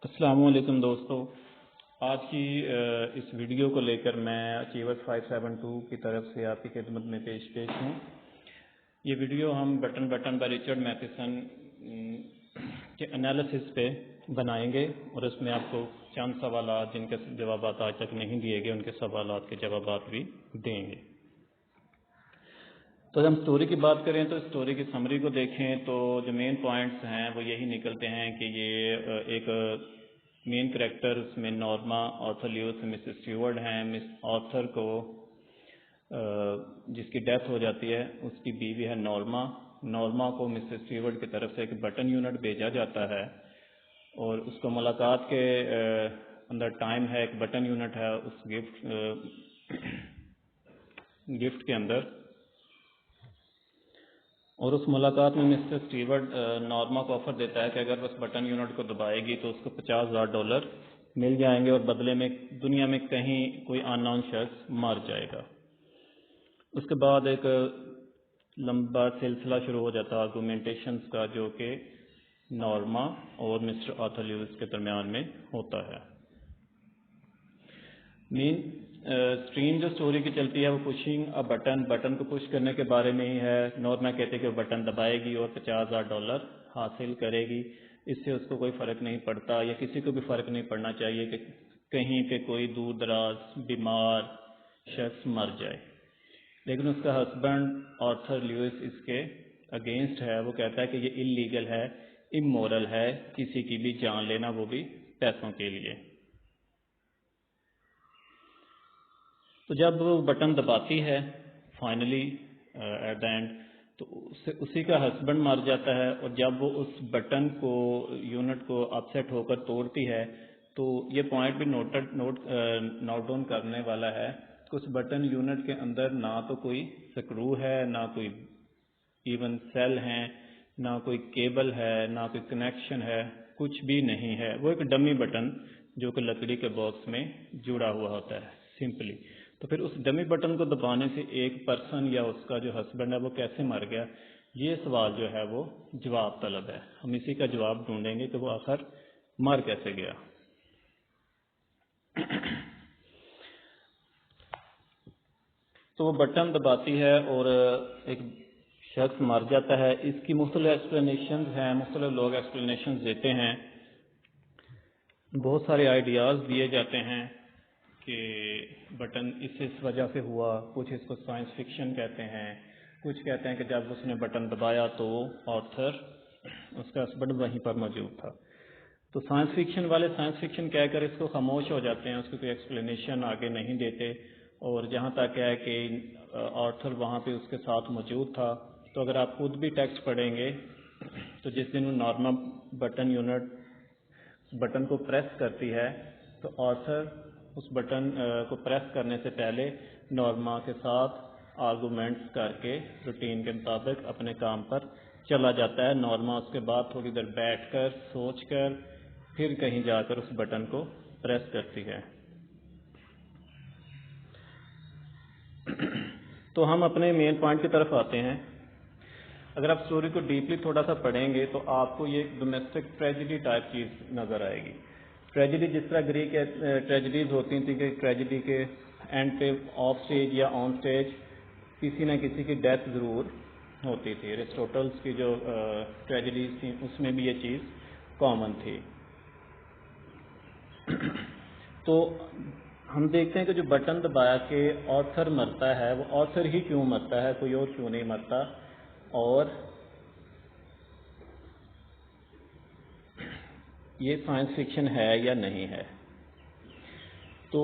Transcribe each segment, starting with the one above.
السلام علیکم دوستو، آج کی اس ویڈیو کو لے کر میں اچیورز 572 کی طرف سے آپ کی خدمت میں پیش ہوں۔ یہ ویڈیو ہم بٹن بائی رچرڈ میتھسن کے انالیسس پہ بنائیں گے اور اس میں آپ کو چند سوالات جن کے جوابات آج تک نہیں دیے گئے ان کے سوالات کے جوابات بھی دیں گے۔ تو جب ہم سٹوری کی بات کریں تو سٹوری کی سمری کو دیکھیں تو جو مین پوائنٹس ہیں وہ یہی نکلتے ہیں کہ یہ ایک مین کریکٹر اس میں Norma, Arthur Lewis, Mrs Stewart ہیں۔ مس آرتھر کو جس کی ڈیتھ ہو جاتی ہے اس کی بیوی ہے نورما کو مسز اسٹیورٹ کی طرف سے ایک بٹن یونٹ بھیجا جاتا ہے اور اس کو ملاقات کے اندر ٹائم ہے، ایک بٹن یونٹ ہے اس گفٹ کے اندر، اور اس ملاقات میں مسٹر اسٹیورٹ نورما کو آفر دیتا ہے کہ اگر اس بٹن یونٹ کو دبائے گی تو اس کو $50,000 مل جائیں گے اور بدلے میں دنیا میں کہیں کوئی ان نون شخص مر جائے گا۔ اس کے بعد ایک لمبا سلسلہ شروع ہو جاتا ہے آرگومنٹیشنز کا، جو کہ نورما اور مسٹر آرتھر لیوس کے درمیان میں ہوتا ہے۔ مین اسٹریم جو سٹوری کی چلتی ہے وہ پشنگ بٹن کو پش کرنے کے بارے میں ہی ہے۔ نورما کہتے کہ وہ بٹن دبائے گی اور $50,000 حاصل کرے گی، اس سے اس کو کوئی فرق نہیں پڑتا، یا کسی کو بھی فرق نہیں پڑنا چاہیے کہ کہیں پہ کوئی دور دراز بیمار شخص مر جائے۔ لیکن اس کا ہسبینڈ آرتھر لیوس اس کے اگینسٹ ہے، وہ کہتا ہے کہ یہ انلیگل ہے، امورل ہے کسی کی بھی جان لینا، وہ بھی پیسوں کے لیے۔ تو جب وہ بٹن دباتی ہے فائنلی ایٹ دا اینڈ تو اسی کا ہسبینڈ مر جاتا ہے، اور جب وہ اس بٹن کو یونٹ کو اپ سیٹ ہو کر توڑتی ہے تو یہ پوائنٹ بھی نوٹ ڈاؤن کرنے والا ہے کہ اس بٹن یونٹ کے اندر نہ تو کوئی سکرو ہے، نہ کوئی ایون سیل ہیں، نہ کوئی کیبل ہے، نہ کوئی کنیکشن ہے، کچھ بھی نہیں ہے۔ وہ ایک ڈمی بٹن جو کہ لکڑی کے باکس میں جڑا ہوا ہوتا ہے سمپلی۔ تو پھر اس ڈمی بٹن کو دبانے سے ایک پرسن یا اس کا جو ہسبینڈ ہے وہ کیسے مر گیا، یہ سوال جو ہے وہ جواب طلب ہے۔ ہم اسی کا جواب ڈھونڈیں گے کہ وہ آخر مر کیسے گیا۔ تو وہ بٹن دباتی ہے اور ایک شخص مر جاتا ہے۔ اس کی مختلف ایکسپلینیشنز ہیں، مختلف لوگ ایکسپلینیشنز دیتے ہیں، بہت سارے آئیڈیاز دیے جاتے ہیں کہ بٹن اس وجہ سے ہوا۔ کچھ اس کو سائنس فکشن کہتے ہیں، کچھ کہتے ہیں کہ جب اس نے بٹن دبایا تو آرتھر اس کا ہسبینڈ وہیں پر موجود تھا۔ تو سائنس فکشن والے سائنس فکشن کہہ کر اس کو خاموش ہو جاتے ہیں، اس کی کوئی ایکسپلینیشن آگے نہیں دیتے، اور جہاں تک ہے کہ آرتھر وہاں پہ اس کے ساتھ موجود تھا۔ تو اگر آپ خود بھی ٹیکسٹ پڑھیں گے تو جس دن نارمل بٹن یونٹ بٹن کو پریس کرتی ہے تو آرتھر اس بٹن کو پریس کرنے سے پہلے نورما کے ساتھ آرگومنٹس کر کے روٹین کے مطابق اپنے کام پر چلا جاتا ہے۔ نورما اس کے بعد تھوڑی دیر بیٹھ کر سوچ کر پھر کہیں جا کر اس بٹن کو پریس کرتی ہے۔ تو ہم اپنے مین پوائنٹ کی طرف آتے ہیں۔ اگر آپ سٹوری کو ڈیپلی تھوڑا سا پڑھیں گے تو آپ کو یہ ڈومیسٹک ٹریجڈی ٹائپ چیز نظر آئے گی۔ ٹریجڈی جس طرح گریک ٹریجڈیز ہوتی تھیں کہ ٹریجڈی کے اینڈ پہ آف سٹیج یا آن سٹیج کسی نہ کسی کی ڈیتھ ضرور ہوتی تھی۔ ایرسٹوٹلس کی جو ٹریجڈیز تھیں اس میں بھی یہ چیز کامن تھی۔ تو ہم دیکھتے ہیں کہ جو بٹن دبایا کہ آرتھر مرتا ہے، وہ آرتھر ہی کیوں مرتا ہے، کوئی اور کیوں نہیں مرتا، اور یہ سائنس فکشن ہے یا نہیں ہے۔ تو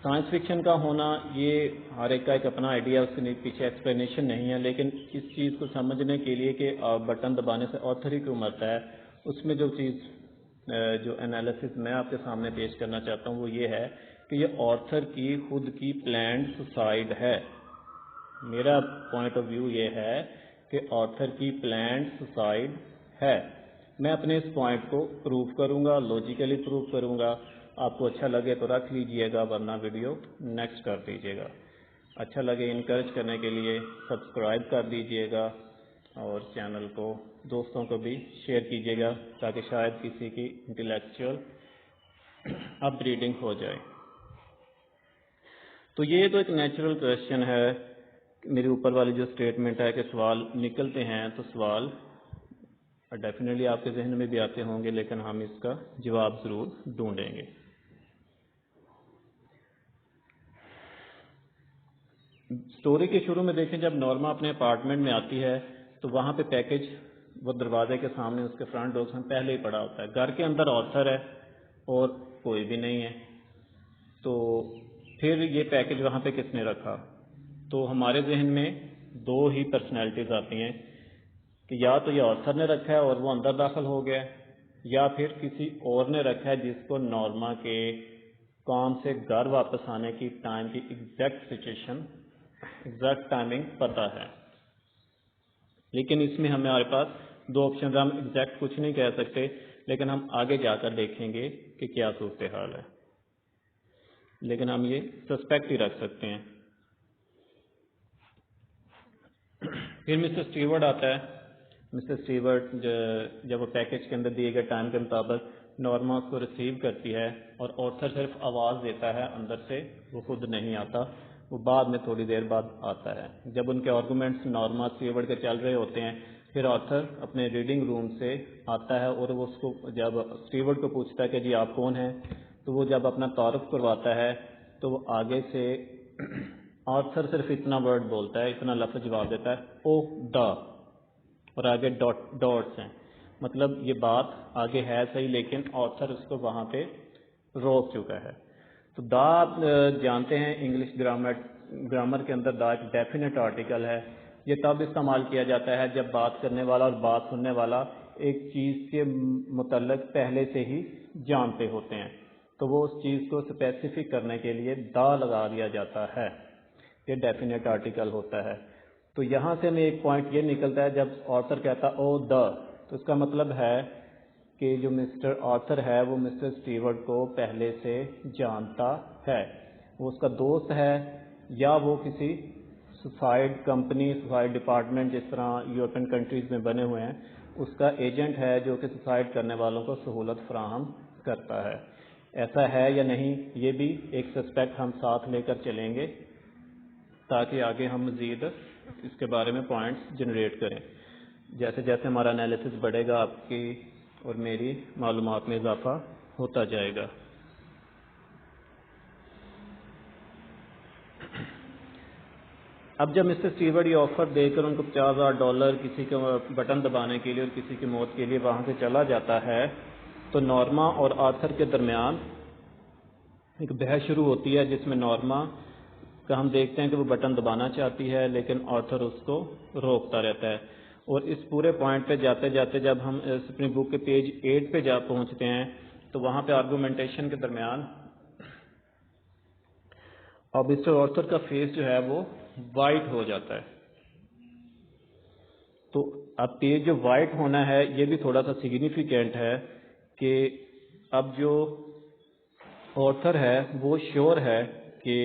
سائنس فکشن کا ہونا یہ ہر ایک کا ایک اپنا آئیڈیا، اس کے پیچھے ایکسپلینیشن نہیں ہے، لیکن اس چیز کو سمجھنے کے لیے کہ بٹن دبانے سے آرتھر ہی کیوں مرتا ہے، اس میں جو چیز جو انالیسس میں آپ کے سامنے پیش کرنا چاہتا ہوں وہ یہ ہے کہ یہ آرتھر کی خود کی پلانڈ سوسائڈ ہے۔ میرا پوائنٹ آف ویو یہ ہے کہ آرتھر کی پلانڈ سوسائڈ ہے۔ میں اپنے اس پوائنٹ کو پروف کروں گا، لوجیکلی پروف کروں گا۔ آپ کو اچھا لگے تو رکھ لیجئے گا، ورنہ ویڈیو نیکسٹ کر دیجئے گا۔ اچھا لگے انکریج کرنے کے لیے سبسکرائب کر دیجئے گا اور چینل کو دوستوں کو بھی شیئر کیجیے گا تاکہ شاید کسی کی انٹلیکچوئل اپ گریڈنگ ہو جائے۔ تو یہ تو ایک نیچرل کویشچن ہے، میرے اوپر والی جو اسٹیٹمنٹ ہے کہ سوال نکلتے ہیں، تو سوال ڈیفینیٹلی آپ کے ذہن میں بھی آتے ہوں گے، لیکن ہم اس کا جواب ضرور ڈھونڈیں گے۔ سٹوری کے شروع میں دیکھیں، جب نورما اپنے اپارٹمنٹ میں آتی ہے تو وہاں پہ پیکج وہ دروازے کے سامنے اس کے فرنٹ ڈور سے پہلے ہی پڑا ہوتا ہے۔ گھر کے اندر آتھر ہے اور کوئی بھی نہیں ہے، تو پھر یہ پیکج وہاں پہ کس نے رکھا؟ تو ہمارے ذہن میں دو ہی پرسنالٹیز آتی ہیں کہ یا تو یہ آتھر نے رکھا ہے اور وہ اندر داخل ہو گیا، یا پھر کسی اور نے رکھا ہے جس کو نورما کے کام سے گھر واپس آنے کی ٹائم کی ایگزیکٹ سچویشن، ایگزیکٹ ٹائمنگ پتہ ہے۔ لیکن اس میں ہمارے پاس دو آپشنز، ہم ایگزیکٹ کچھ نہیں کہہ سکتے، لیکن ہم آگے جا کر دیکھیں گے کہ کیا صورتحال ہے، لیکن ہم یہ سسپیکٹ ہی رکھ سکتے ہیں۔ پھر مسٹر اسٹیورٹ آتا ہے۔ مسٹر اسٹیورٹ جب وہ پیکج کے اندر دیے گئے ٹائم کے مطابق نورما اس کو ریسیو کرتی ہے، اور آتھر صرف آواز دیتا ہے اندر سے، وہ خود نہیں آتا، وہ بعد میں تھوڑی دیر بعد آتا ہے۔ جب ان کے آرگومنٹس نورما اسٹیورٹ کے چل رہے ہوتے ہیں، پھر آتھر اپنے ریڈنگ روم سے آتا ہے اور وہ اس کو جب اسٹیورٹ کو پوچھتا ہے کہ جی آپ کون ہیں، تو وہ جب اپنا تعارف کرواتا ہے تو وہ آگے سے آتھر صرف اتنا ورڈ بولتا ہے، اتنا لفظ جواب دیتا ہے، او دا، اور آگے ڈاٹس ہیں، مطلب یہ بات آگے ہے صحیح، لیکن آتھر اس کو وہاں پہ روک چکا ہے۔ تو دا آپ جانتے ہیں انگلش گرامر کے اندر دا ایک ڈیفینٹ آرٹیکل ہے۔ یہ تب استعمال کیا جاتا ہے جب بات کرنے والا اور بات سننے والا ایک چیز کے متعلق پہلے سے ہی جانتے ہوتے ہیں، تو وہ اس چیز کو اسپیسیفک کرنے کے لیے دا لگا دیا جاتا ہے، یہ ڈیفینٹ آرٹیکل ہوتا ہے۔ تو یہاں سے ہمیں ایک پوائنٹ یہ نکلتا ہے، جب آتھر کہتا او دا، تو اس کا مطلب ہے کہ جو مسٹر آتھر ہے وہ مسٹر اسٹیورٹ کو پہلے سے جانتا ہے، وہ اس کا دوست ہے، یا وہ کسی سوسائڈ کمپنی، سوسائڈ ڈپارٹمنٹ جس طرح یورپین کنٹریز میں بنے ہوئے ہیں، اس کا ایجنٹ ہے جو کہ سوسائڈ کرنے والوں کو سہولت فراہم کرتا ہے۔ ایسا ہے یا نہیں، یہ بھی ایک سسپیکٹ ہم ساتھ لے کر چلیں گے تاکہ آگے ہم مزید اس کے بارے میں پوائنٹس جنریٹ کریں۔ جیسے جیسے ہمارا انالیسس بڑھے گا، آپ کی اور میری معلومات میں اضافہ ہوتا جائے گا۔ اب جب مسٹر اسٹیورٹ یہ آفر دے کر ان کو $50,000 کسی کے بٹن دبانے کے لیے اور کسی کی موت کے لیے وہاں سے چلا جاتا ہے، تو نورما اور آتھر کے درمیان ایک بحث شروع ہوتی ہے، جس میں نورما کا ہم دیکھتے ہیں کہ وہ بٹن دبانا چاہتی ہے، لیکن آتھر اس کو روکتا رہتا ہے۔ اور اس پورے پوائنٹ پہ جاتے جاتے جب ہم اپنی بک کے پیج 8 پہ جا پہنچتے ہیں، تو وہاں پہ آرگومنٹیشن کے درمیان اور مسٹر آتھر کا فیس جو ہے وہ وائٹ ہو جاتا ہے۔ تو اب پیج جو وائٹ ہونا ہے، یہ بھی تھوڑا سا سگنیفیکینٹ ہے کہ اب جو آتھر ہے وہ شیور ہے کہ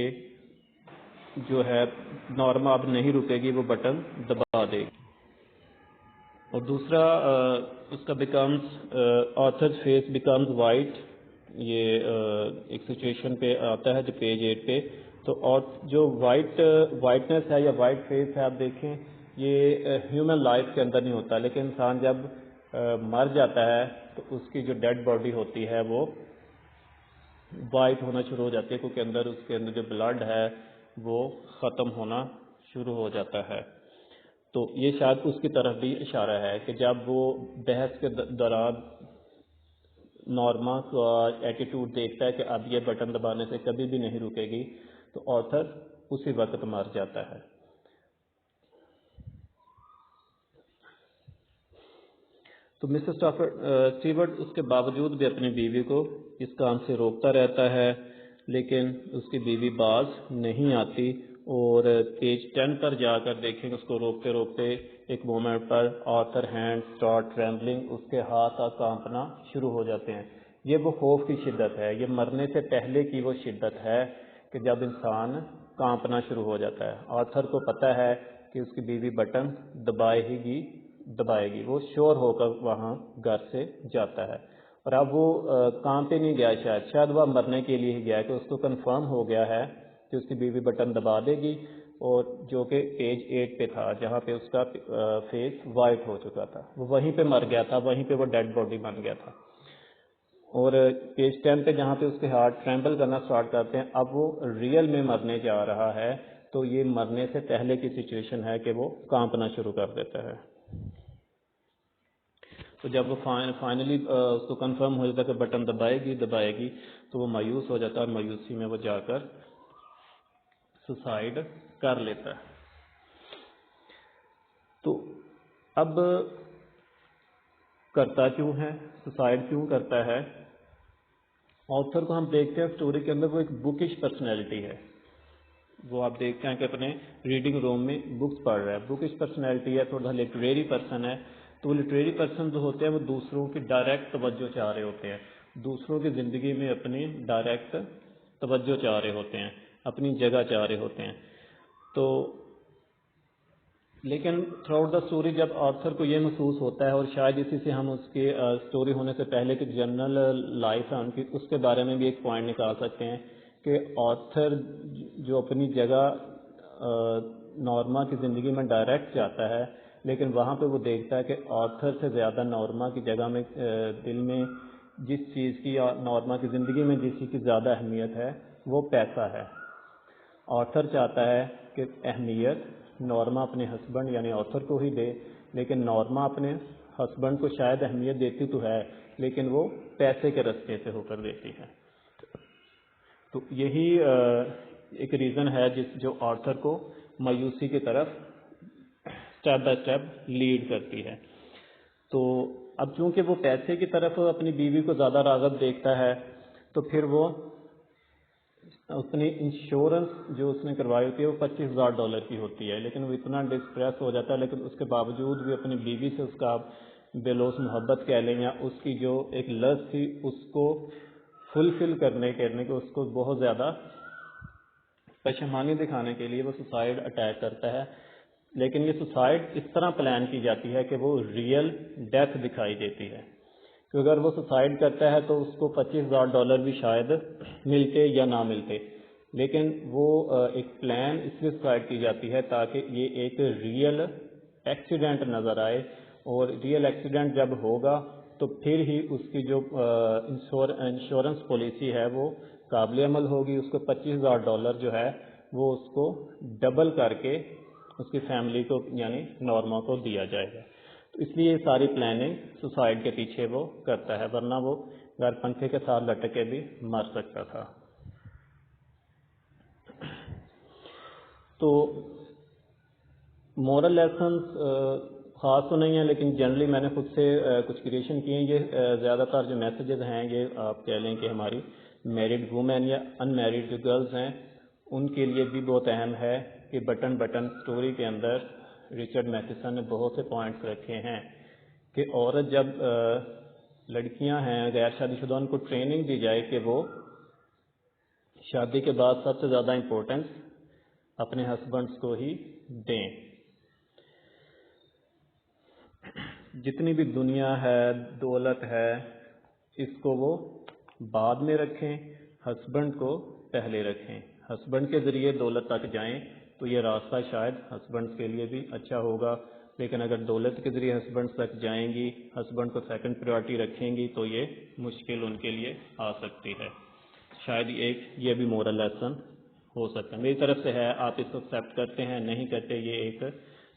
جو ہے نورما اب نہیں رکے گی، وہ بٹن دبا دے گی۔ اور دوسرا اس کا becomes other face becomes white, یہ ایک سچویشن پہ آتا ہے جو پیج 8 پہ۔ تو جو وائٹنس ہے یا وائٹ فیس ہے، آپ دیکھیں یہ ہیومن لائف کے اندر نہیں ہوتا، لیکن انسان جب مر جاتا ہے تو اس کی جو ڈیڈ باڈی ہوتی ہے وہ وائٹ ہونا شروع ہو جاتی ہے، کیونکہ اس کے اندر جو بلڈ ہے وہ ختم ہونا شروع ہو جاتا ہے۔ تو یہ شاید اس کی طرف بھی اشارہ ہے کہ جب وہ بحث کے دوران نورما کا ایٹیٹیوڈ دیکھتا ہے کہ اب یہ بٹن دبانے سے کبھی بھی نہیں رکے گی، تو آتھر اسی وقت مر جاتا ہے۔ تو مسٹر اسٹیورٹ اس کے باوجود بھی اپنی بیوی کو اس کام سے روکتا رہتا ہے، لیکن اس کی بیوی باز نہیں آتی، اور پیج 10 پر جا کر دیکھیں اس کو روکتے روکتے ایک مومنٹ پر آتھر ہینڈ اسٹارٹ ٹریمبلنگ، اس کے ہاتھ کانپنا شروع ہو جاتے ہیں۔ یہ وہ خوف کی شدت ہے، یہ مرنے سے پہلے کی وہ شدت ہے کہ جب انسان کانپنا شروع ہو جاتا ہے۔ آتھر کو پتہ ہے کہ اس کی بیوی بٹن دبائے گی، وہ شور ہو کر وہاں گھر سے جاتا ہے. اور اب وہ کام پہ نہیں گیا، شاید وہ مرنے کے لیے ہی گیا کہ اس کو کنفرم ہو گیا ہے کہ اس کی بیوی بٹن دبا دے گی، اور جو کہ پیج 8 پہ تھا جہاں پہ اس کا فیس وائٹ ہو چکا تھا، وہ وہیں پہ مر گیا تھا، وہیں پہ وہ ڈیڈ باڈی بن گیا تھا. اور پیج 10 پہ جہاں پہ اس کے ہارٹ ٹریمبل کرنا سٹارٹ کرتے ہیں، اب وہ ریئل میں مرنے جا رہا ہے. تو یہ مرنے سے پہلے کی سچویشن ہے کہ وہ کانپنا شروع کر دیتا ہے. تو جب وہ فائنلی اس کو کنفرم ہو جاتا ہے کہ بٹن دبائے گی تو وہ مایوس ہو جاتا ہے، اور مایوسی میں وہ جا کر سوسائڈ کر لیتا ہے. تو اب کرتا کیوں ہے، سوسائڈ کیوں کرتا ہے؟ آتھر کو ہم دیکھتے ہیں اسٹوری کے اندر وہ ایک بکش پرسنالٹی ہے. وہ آپ دیکھتے ہیں کہ اپنے ریڈنگ روم میں بکس پڑھ رہا ہے. بکش پرسنالٹی ہے، تھوڑا لٹریری پرسن ہے. تو لٹریری پرسن جو ہوتے ہیں وہ دوسروں کی ڈائریکٹ توجہ چاہ رہے ہوتے ہیں، دوسروں کی زندگی میں اپنی ڈائریکٹ توجہ چاہ رہے ہوتے ہیں، اپنی جگہ چاہ رہے ہوتے ہیں. تو لیکن تھرو آؤٹ دا اسٹوری جب آتھر کو یہ محسوس ہوتا ہے، اور شاید اسی سے ہم اس کی اسٹوری ہونے سے پہلے کی جنرل لائف ہے ان کی، اس کے بارے میں بھی ایک پوائنٹ نکال سکتے ہیں کہ آتھر جو اپنی جگہ نورما کی زندگی میں ڈائریکٹ جاتا ہے، لیکن وہاں پہ وہ دیکھتا ہے کہ آتھر سے زیادہ نورما کی جگہ میں دل میں جس چیز کی، نورما کی زندگی میں جس چیز کی زیادہ اہمیت ہے وہ پیسہ ہے. آتھر چاہتا ہے کہ اہمیت نورما اپنے ہسبینڈ یعنی آتھر کو ہی دے، لیکن نورما اپنے ہسبینڈ کو شاید اہمیت دیتی تو ہے، لیکن وہ پیسے کے راستے سے ہو کر دیتی ہے. تو یہی ایک ریزن ہے جو آتھر کو مایوسی کی طرف اسٹیپ بائی اسٹیپ لیڈ کرتی ہے. تو اب چونکہ وہ پیسے کی طرف اپنی بیوی کو زیادہ راغب دیکھتا ہے، تو پھر وہ اپنی انشورنس جو اس نے کروائی ہوتی ہے وہ $25,000 کی ہوتی ہے، لیکن وہ اتنا ڈسپریس ہو جاتا ہے، لیکن اس کے باوجود بھی اپنی بیوی سے اس کا بے لوث محبت کہہ لیں یا اس کی جو ایک لذ تھی اس کو فلفل کرنے کے اس کو بہت زیادہ پشیمانی دکھانے کے لیے وہ سوسائڈ اٹیک کرتا ہے. لیکن یہ سوسائڈ اس طرح پلان کی جاتی ہے کہ وہ ریئل ڈیتھ دکھائی دیتی ہے، کہ اگر وہ سوسائڈ کرتا ہے تو اس کو $25,000 بھی شاید ملتے یا نہ ملتے، لیکن وہ ایک پلان اس لیے سوسائڈ کی جاتی ہے تاکہ یہ ایک ریئل ایکسیڈنٹ نظر آئے، اور ریئل ایکسیڈنٹ جب ہوگا تو پھر ہی اس کی جو انشورنس پالیسی ہے وہ قابل عمل ہوگی. اس کو $25,000 جو ہے وہ اس کو ڈبل کر کے اس کی فیملی کو یعنی نورما کو دیا جائے گا. تو اس لیے یہ ساری پلاننگ سوسائڈ کے پیچھے وہ کرتا ہے، ورنہ وہ غیر پنکھے کے ساتھ لٹک کے بھی مر سکتا تھا. تو مورل لیسنز خاص تو نہیں ہیں، لیکن جنرلی میں نے خود سے کچھ کریشن کیے ہیں. یہ زیادہ تر جو میسیجز ہیں یہ آپ کہہ لیں کہ ہماری میرڈ وومین یا ان میرڈ جو گرلز ہیں ان کے لیے بھی بہت اہم ہے کہ بٹن سٹوری کے اندر رچرڈ میتھیسن نے بہت سے پوائنٹس رکھے ہیں کہ عورت جب لڑکیاں ہیں غیر شادی شدہ ان کو ٹریننگ دی جائے کہ وہ شادی کے بعد سب سے زیادہ امپورٹنس اپنے ہسبینڈس کو ہی دیں. جتنی بھی دنیا ہے، دولت ہے، اس کو وہ بعد میں رکھیں، ہسبینڈ کو پہلے رکھیں. ہسبینڈ کے ذریعے دولت تک جائیں تو یہ راستہ شاید ہسبینڈ کے لیے بھی اچھا ہوگا، لیکن اگر دولت کے ذریعے ہسبینڈ تک جائیں گی، ہسبینڈ کو سیکنڈ پریورٹی رکھیں گی تو یہ مشکل ان کے لیے آ سکتی ہے. شاید یہ بھی مورل لیسن ہو سکتا ہے. میری طرف سے ہے، آپ اس کو ایکسیپٹ کرتے ہیں نہیں کرتے، یہ ایک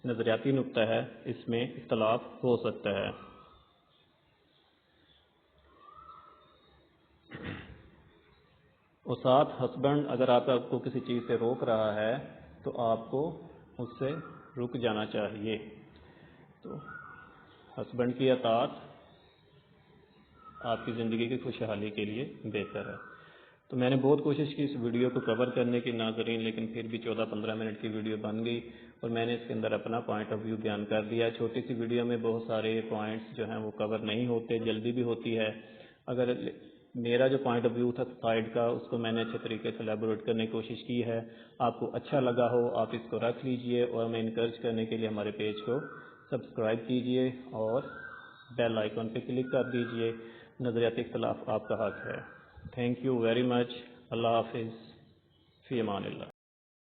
نظریاتی نقطہ ہے، اس میں اختلاف ہو سکتا ہے. اور ساتھ ہسبینڈ اگر آپ کو کسی چیز سے روک رہا ہے تو آپ کو اس سے رک جانا چاہیے. تو ہسبینڈ کی اطاعت آپ کی زندگی کی خوشحالی کے لیے بہتر ہے. تو میں نے بہت کوشش کی اس ویڈیو کو کور کرنے کی ناظرین، لیکن پھر بھی 14-15 منٹ کی ویڈیو بن گئی اور میں نے اس کے اندر اپنا پوائنٹ آف ویو بیان کر دیا. چھوٹی سی ویڈیو میں بہت سارے پوائنٹس جو ہیں وہ کور نہیں ہوتے، جلدی بھی ہوتی ہے. اگر میرا جو پوائنٹ آف ویو تھا سائڈ کا اس کو میں نے اچھے طریقے سے ایلیبوریٹ کرنے کی کوشش کی ہے. آپ کو اچھا لگا ہو آپ اس کو رکھ لیجئے اور ہمیں انکریج کرنے کے لیے ہمارے پیج کو سبسکرائب کیجئے اور بیل آئیکن پہ کلک کر دیجئے. نظریاتی اختلاف آپ کا حق ہے. Thank you very much. اللہ حافظ. فی امان اللہ.